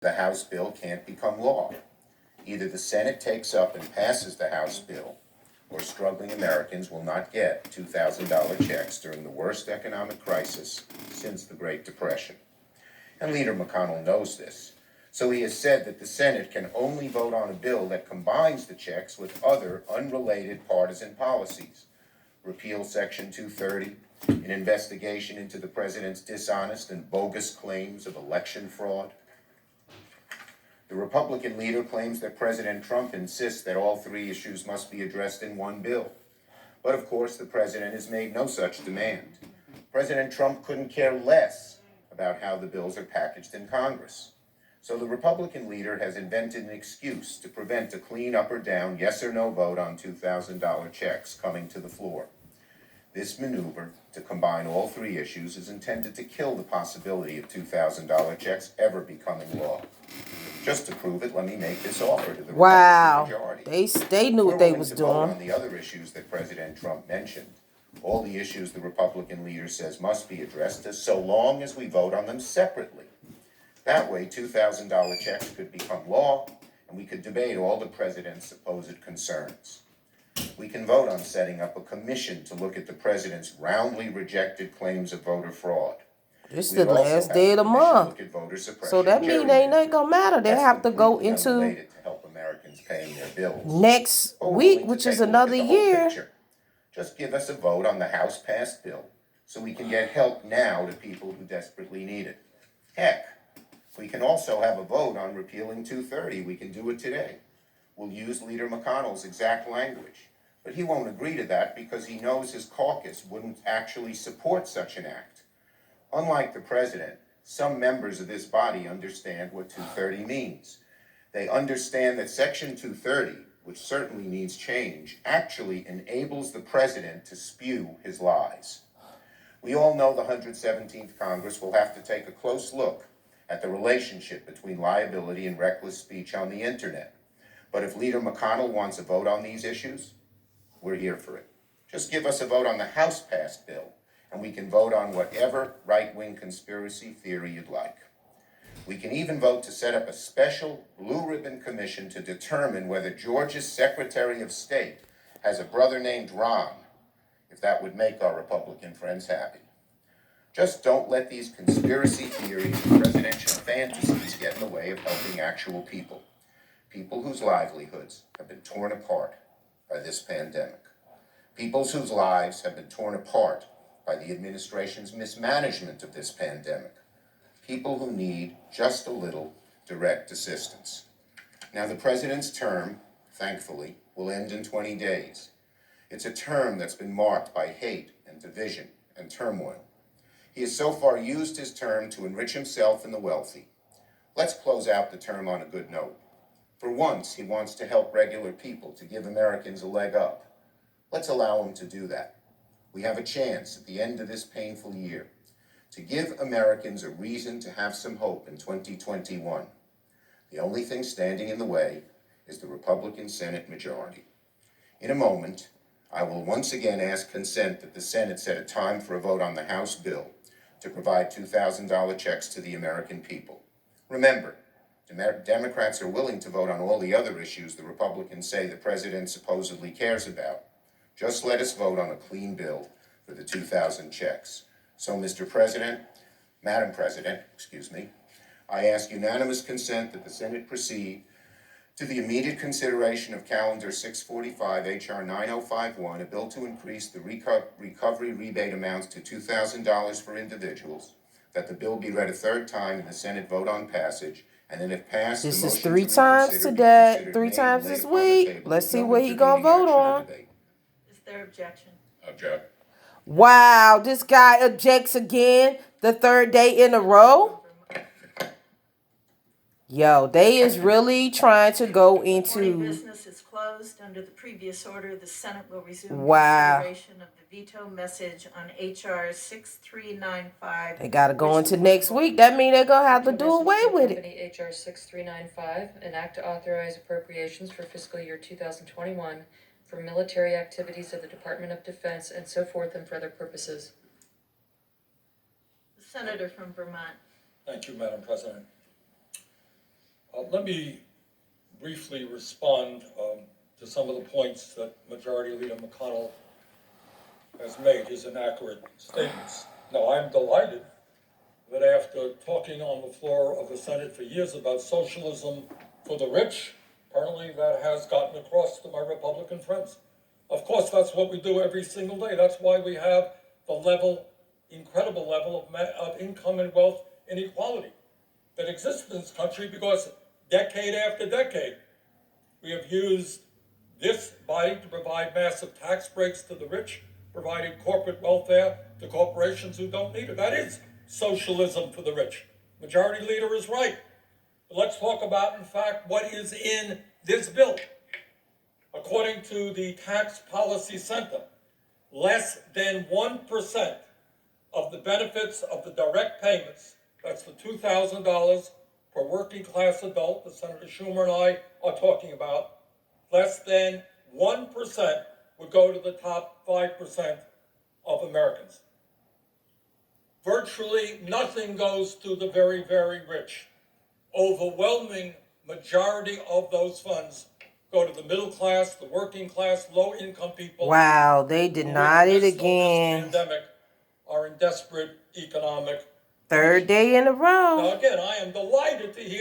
the House bill can't become law. Either the Senate takes up and passes the House bill, or struggling Americans will not get $2,000 checks during the worst economic crisis since the Great Depression. And Leader McConnell knows this, so he has said that the Senate can only vote on a bill that combines the checks with other unrelated partisan policies. Repeal Section 230, an investigation into the president's dishonest and bogus claims of election fraud. The Republican leader claims that President Trump insists that all three issues must be addressed in one bill. But of course, the president has made no such demand. President Trump couldn't care less about how the bills are packaged in Congress. So the Republican leader has invented an excuse to prevent a clean up or down, yes or no vote on $2,000 checks coming to the floor. This maneuver to combine all three issues is intended to kill the possibility of $2,000 checks ever becoming law. Just to prove it, let me make this offer to the Republican majority. They knew what they was doing. On the other issues that President Trump mentioned, all the issues the Republican leader says must be addressed, so long as we vote on them separately. That way, $2,000 checks could become law, and we could debate all the president's supposed concerns. We can vote on setting up a commission to look at the president's roundly rejected claims of voter fraud. It's the last day of the month. So that means they ain't gonna matter. They have to go into next week, which is another year. Just give us a vote on the House passed bill so we can get help now to people who desperately need it. Heck, we can also have a vote on repealing 230. We can do it today. We'll use Leader McConnell's exact language, but he won't agree to that because he knows his caucus wouldn't actually support such an act. Unlike the president, some members of this body understand what 230 means. They understand that Section 230, which certainly needs change, actually enables the president to spew his lies. We all know the 117th Congress will have to take a close look at the relationship between liability and reckless speech on the internet. But if Leader McConnell wants a vote on these issues, we're here for it. Just give us a vote on the House-passed bill, and we can vote on whatever right-wing conspiracy theory you'd like. We can even vote to set up a special blue-ribbon commission to determine whether Georgia's Secretary of State has a brother named Ron, if that would make our Republican friends happy. Just don't let these conspiracy theories and presidential fantasies get in the way of helping actual people, people whose livelihoods have been torn apart by this pandemic, people whose lives have been torn apart by the administration's mismanagement of this pandemic, people who need just a little direct assistance. Now, the president's term, thankfully, will end in 20 days. It's a term that's been marked by hate and division and turmoil. He has so far used his term to enrich himself and the wealthy. Let's close out the term on a good note. For once, he wants to help regular people, to give Americans a leg up. Let's allow him to do that. We have a chance at the end of this painful year to give Americans a reason to have some hope in 2021. The only thing standing in the way is the Republican Senate majority. In a moment, I will once again ask consent that the Senate set a time for a vote on the House bill to provide $2,000 checks to the American people. Remember, Democrats are willing to vote on all the other issues the Republicans say the president supposedly cares about. Just let us vote on a clean bill for the 2,000 checks. So, Mr. President, Madam President, I ask unanimous consent that the Senate proceed to the immediate consideration of Calendar 645, H.R. 9051, a bill to increase the recovery rebate amounts to $2,000 for individuals, that the bill be read a third time and the Senate vote on passage, and then if passed, this is 3 times today, 3 times this week. Let's see what he gonna vote on. Is there objection? Object. Wow, this guy objects again, the third day in a row. Yo, they is really trying to go into business is closed. Under the previous order, the Senate will resume consideration of the veto message on H.R. 6395. They got to go into next week. That means they're going to have to do away with it. H.R. 6395, an act to authorize appropriations for fiscal year 2021 for military activities of the Department of Defense and so forth and for other purposes. The Senator from Vermont. Thank you, Madam President. Let me briefly respond to some of the points that Majority Leader McConnell has made, his inaccurate statements. Now, I'm delighted that after talking on the floor of the Senate for years about socialism for the rich, apparently that has gotten across to my Republican friends. Of course, that's what we do every single day. That's why we have the incredible level of income and wealth inequality that exists in this country, because decade after decade, we have used this body to provide massive tax breaks to the rich, providing corporate welfare to corporations who don't need it. That is socialism for the rich. Majority Leader is right. But let's talk about, in fact, what is in this bill. According to the Tax Policy Center, less than 1% of the benefits of the direct payments, that's the $2,000 per working class adult that Senator Schumer and I are talking about, less than 1% would go to the top 5% of Americans. Virtually nothing goes to the very, very rich. Overwhelming majority of those funds go to the middle class, the working class, low-income people. Wow, they denied it again. This pandemic are in desperate economic Third day in a row. Now, again, I am delighted to hear